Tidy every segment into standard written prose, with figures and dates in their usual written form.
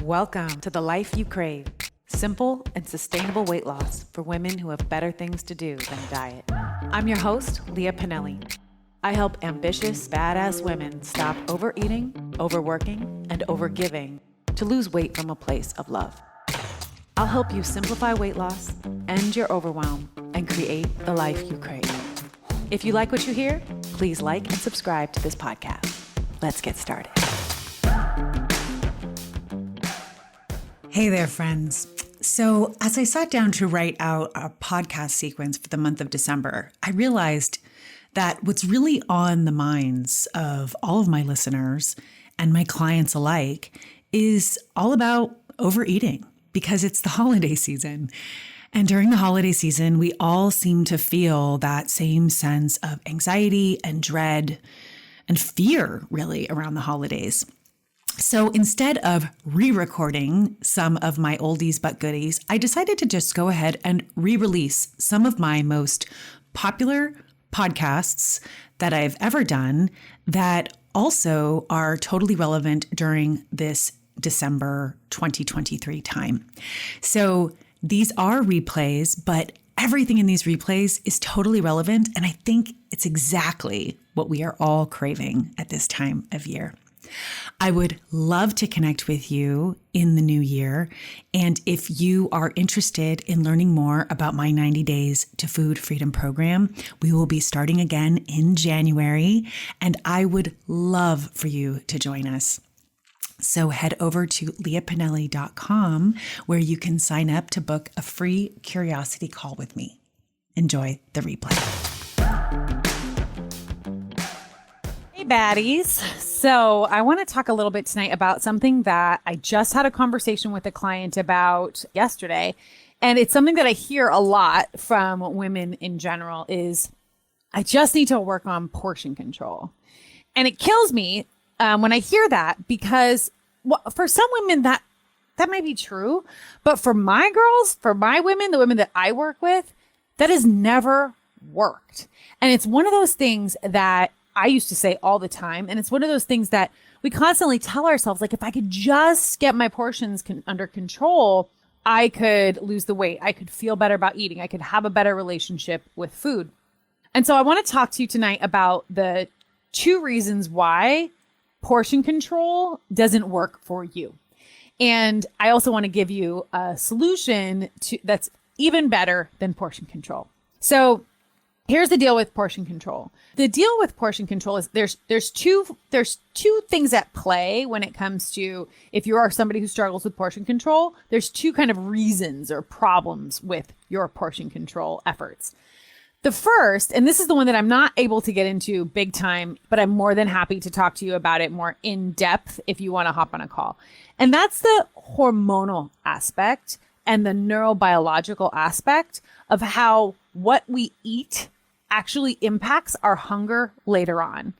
Welcome to The Life You Crave. Simple and sustainable weight loss for women who have better things to do than diet. I'm your host, Leah Pinelli. I help ambitious, badass women stop overeating, overworking, and overgiving to lose weight from a place of love. I'll help you simplify weight loss, end your overwhelm, and create the life you crave. If you like what you hear, please like and subscribe to this podcast. Let's get started. Hey there, friends. So as I sat down to write out a podcast sequence for the month of December, I realized that what's really on the minds of all of my listeners and my clients alike is all about overeating, because it's the holiday season. And during the holiday season, we all seem to feel that same sense of anxiety and dread and fear, really, around the holidays. So instead of re-recording some of my oldies but goodies, I decided to just go ahead and re-release some of my most popular podcasts that I've ever done that also are totally relevant during this December 2023 time. So these are replays, but everything in these replays is totally relevant. And I think it's exactly what we are all craving at this time of year. I would love to connect with you in the new year. And if you are interested in learning more about my 90 Days to Food Freedom program, we will be starting again in January. And I would love for you to join us. So head over to leahpinelli.com where you can sign up to book a free curiosity call with me. Enjoy the replay. Hey, baddies. So I want to talk a little bit tonight about something that I just had a conversation with a client about yesterday. And it's something that I hear a lot from women in general is I just need to work on portion control. And it kills me when I hear that because for some women that might be true. But for my girls, for my women, the women that I work with, that has never worked. And it's one of those things that I used to say all the time. And it's one of those things that we constantly tell ourselves, like, if I could just get my portions under control, I could lose the weight. I could feel better about eating. I could have a better relationship with food. And so I want to talk to you tonight about the 2 reasons why portion control doesn't work for you. And I also want to give you a solution that's even better than portion control. So here's the deal with portion control. The deal with portion control is there's two things at play when it comes to if you are somebody who struggles with portion control. There's 2 kind of reasons or problems with your portion control efforts. The first, and this is the one that I'm not able to get into big time, but I'm more than happy to talk to you about it more in depth if you want to hop on a call. And that's the hormonal aspect and the neurobiological aspect of how what we eat actually impacts our hunger later on.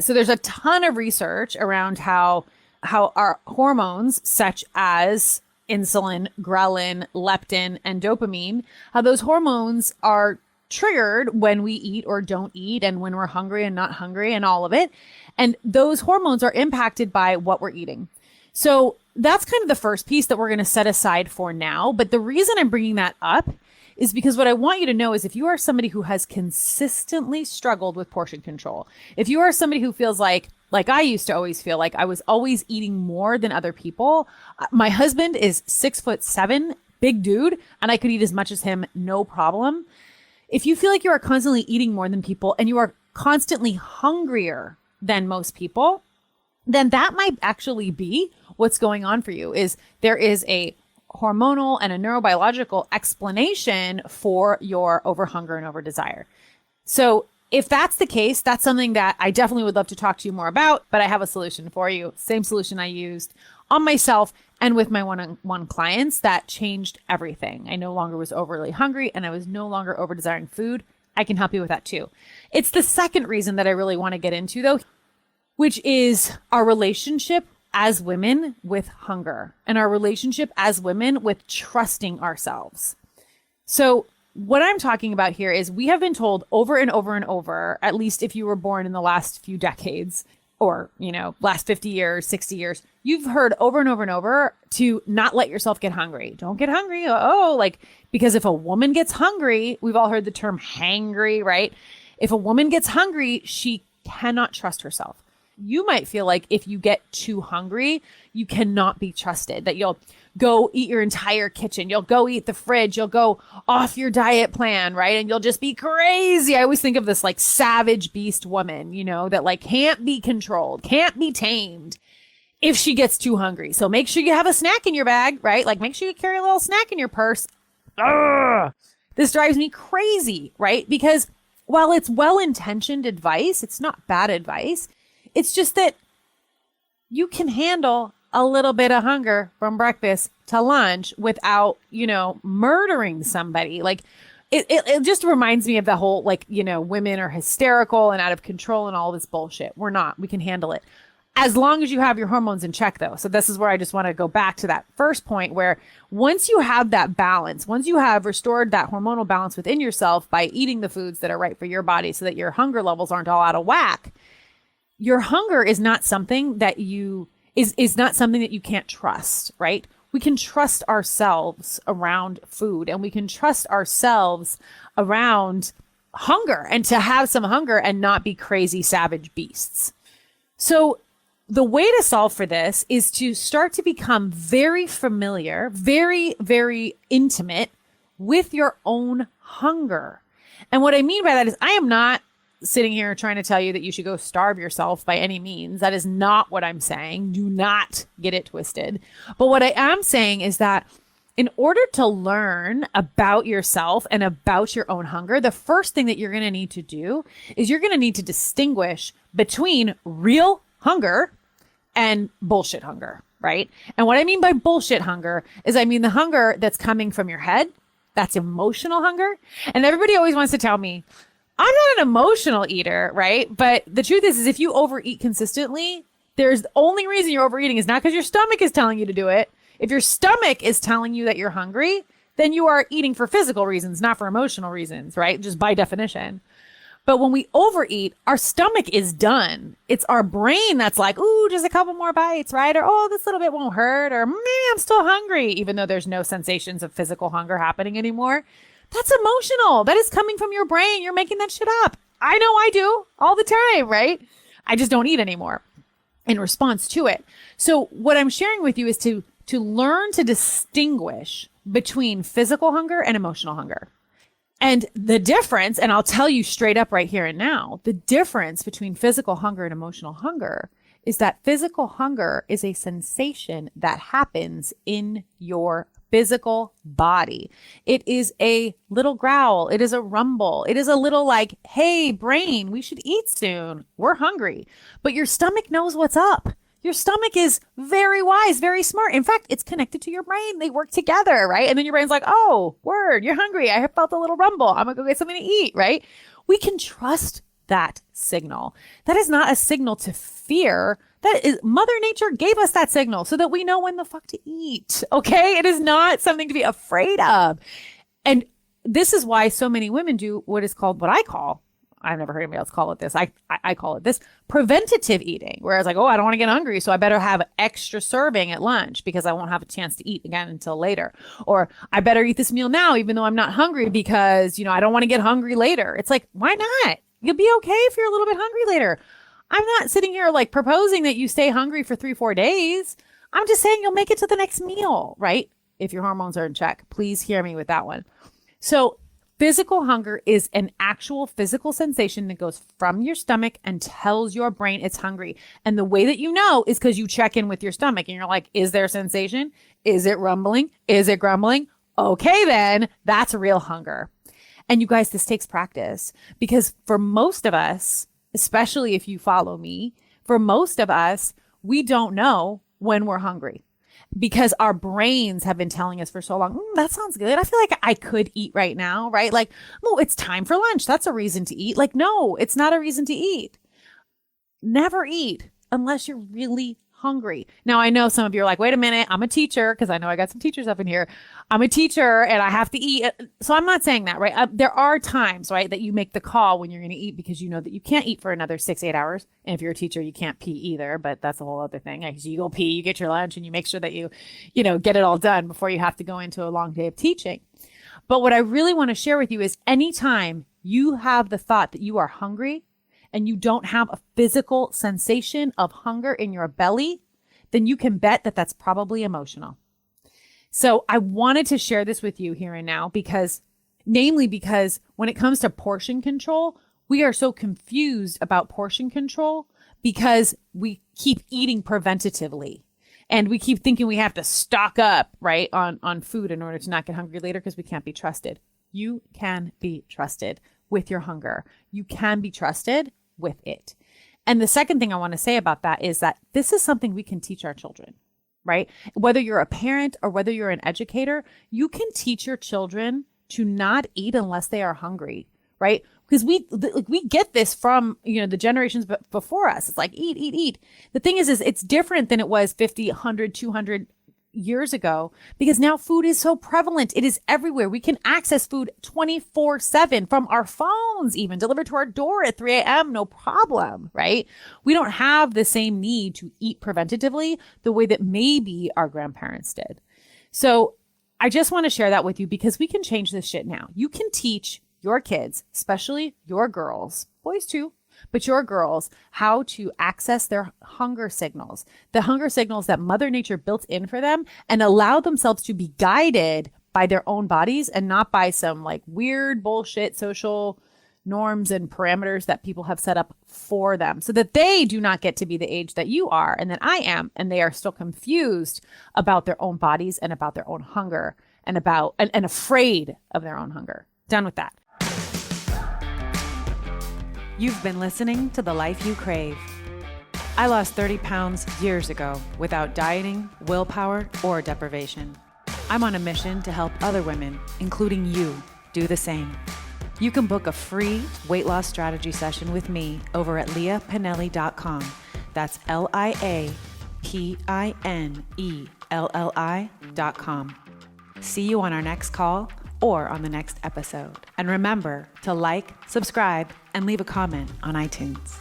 So there's a ton of research around how our hormones, such as insulin, ghrelin, leptin, and dopamine, how those hormones are triggered when we eat or don't eat and when we're hungry and not hungry and all of it. And those hormones are impacted by what we're eating. So that's kind of the first piece that we're going to set aside for now. But the reason I'm bringing that up is because what I want you to know is if you are somebody who has consistently struggled with portion control, if you are somebody who feels like I used to always feel like I was always eating more than other people. My husband is 6'7", big dude, and I could eat as much as him, no problem. If you feel like you are constantly eating more than people and you are constantly hungrier than most people, then that might actually be what's going on for you. Is there is a hormonal and a neurobiological explanation for your overhunger and overdesire. So if that's the case, that's something that I definitely would love to talk to you more about, but I have a solution for you. Same solution I used on myself and with my one-on-one clients that changed everything. I no longer was overly hungry and I was no longer overdesiring food. I can help you with that too. It's the second reason that I really want to get into though, which is our relationship as women with hunger and our relationship as women with trusting ourselves. So what I'm talking about here is we have been told over and over and over, at least if you were born in the last few decades, or, last 50 years, 60 years, you've heard over and over and over to not let yourself get hungry. Don't get hungry. Because if a woman gets hungry, we've all heard the term hangry, right? If a woman gets hungry, she cannot trust herself. You might feel like if you get too hungry, you cannot be trusted, that you'll go eat your entire kitchen. You'll go eat the fridge. You'll go off your diet plan, right? And you'll just be crazy. I always think of this like savage beast woman, that like can't be controlled, can't be tamed if she gets too hungry. So make sure you have a snack in your bag, right? Like make sure you carry a little snack in your purse. Ugh. This drives me crazy, right? Because while it's well-intentioned advice, it's not bad advice. It's just that you can handle a little bit of hunger from breakfast to lunch without, murdering somebody. Like it just reminds me of the whole, women are hysterical and out of control and all this bullshit. We're not. We can handle it. As long as you have your hormones in check, though. So this is where I just want to go back to that first point where once you have that balance, once you have restored that hormonal balance within yourself by eating the foods that are right for your body so that your hunger levels aren't all out of whack, your hunger is not something that is not something that you can't trust, right? We can trust ourselves around food, and we can trust ourselves around hunger, and to have some hunger and not be crazy savage beasts. So the way to solve for this is to start to become very familiar, very, very intimate with your own hunger. And what I mean by that is I am not sitting here trying to tell you that you should go starve yourself by any means. That is not what I'm saying. Do not get it twisted. But what I am saying is that in order to learn about yourself and about your own hunger, the first thing that you're going to need to do is you're going to need to distinguish between real hunger and bullshit hunger, right? And what I mean by bullshit hunger is I mean the hunger that's coming from your head. That's emotional hunger. And everybody always wants to tell me, I'm not an emotional eater, right? But the truth is if you overeat consistently, there's the only reason you're overeating is not because your stomach is telling you to do it. If your stomach is telling you that you're hungry, then you are eating for physical reasons, not for emotional reasons, right? Just by definition. But when we overeat, our stomach is done. It's our brain that's like, ooh, just a couple more bites, right? Or, oh, this little bit won't hurt. Or, man, I'm still hungry, even though there's no sensations of physical hunger happening anymore. That's emotional. That is coming from your brain. You're making that shit up. I know I do all the time, right? I just don't eat anymore in response to it. So what I'm sharing with you is to learn to distinguish between physical hunger and emotional hunger. And the difference, and I'll tell you straight up right here and now, the difference between physical hunger and emotional hunger is that physical hunger is a sensation that happens in your physical body. It is a little growl. It is a rumble. It is a little like, hey, brain, we should eat soon. We're hungry. But your stomach knows what's up. Your stomach is very wise, very smart. In fact, it's connected to your brain. They work together, right? And then your brain's like, oh, word, you're hungry. I have felt a little rumble. I'm going to go get something to eat, right? We can trust that signal. That is not a signal to fear. That is, Mother Nature gave us that signal so that we know when the fuck to eat. Okay. It is not something to be afraid of. And this is why so many women do what is called, what I call, I've never heard anybody else call it this. I call it this preventative eating, where it's like, oh, I don't want to get hungry, so I better have extra serving at lunch because I won't have a chance to eat again until later. Or I better eat this meal now, even though I'm not hungry because, I don't want to get hungry later. It's like, why not? You'll be okay if you're a little bit hungry later. I'm not sitting here like proposing that you stay hungry for 3-4 days. I'm just saying you'll make it to the next meal, right? If your hormones are in check. Please hear me with that one. So physical hunger is an actual physical sensation that goes from your stomach and tells your brain it's hungry. And the way that you know is because you check in with your stomach and you're like, is there sensation? Is it rumbling? Is it grumbling? Okay, then that's real hunger. And you guys, this takes practice because for most of us, especially if you follow me, for most of us, we don't know when we're hungry. Because our brains have been telling us for so long, that sounds good. I feel like I could eat right now, right? Like, oh, it's time for lunch. That's a reason to eat. Like, no, it's not a reason to eat. Never eat unless you're really hungry. Now, I know some of you are like, wait a minute, I'm a teacher, because I know I got some teachers up in here. I'm a teacher and I have to eat. So I'm not saying that, right? There are times, right, that you make the call when you're going to eat because you know that you can't eat for another 6-8 hours. And if you're a teacher, you can't pee either, but that's a whole other thing. Like, so you go pee, you get your lunch, and you make sure that you get it all done before you have to go into a long day of teaching. But what I really want to share with you is anytime you have the thought that you are hungry, and you don't have a physical sensation of hunger in your belly, then you can bet that that's probably emotional. So I wanted to share this with you here and now because when it comes to portion control, we are so confused about portion control because we keep eating preventatively. And we keep thinking we have to stock up, right, on food in order to not get hungry later because we can't be trusted. You can be trusted with your hunger. You can be trusted with it. And the second thing I want to say about that is that this is something we can teach our children, right? Whether you're a parent or whether you're an educator, you can teach your children to not eat unless they are hungry, right? Because we get this from, the generations before us. It's like, eat. The thing is it's different than it was 50, 100, 200 years ago, because now food is so prevalent. It is everywhere. We can access food 24/7 from our phones, even delivered to our door at 3 a.m. No problem, right? We don't have the same need to eat preventatively the way that maybe our grandparents did. So I just want to share that with you because we can change this shit now. You can teach your kids, especially your girls, boys too, but your girls, how to access their hunger signals, the hunger signals that Mother Nature built in for them, and allow themselves to be guided by their own bodies and not by some like weird bullshit social norms and parameters that people have set up for them, so that they do not get to be the age that you are and that I am, and they are still confused about their own bodies and about their own hunger and afraid of their own hunger. Done with that. You've been listening to The Life You Crave. I lost 30 pounds years ago without dieting, willpower, or deprivation. I'm on a mission to help other women, including you, do the same. You can book a free weight loss strategy session with me over at leahpinelli.com. That's LIAPINELLI.com. See you on our next call or on the next episode. And remember to like, subscribe, and leave a comment on iTunes.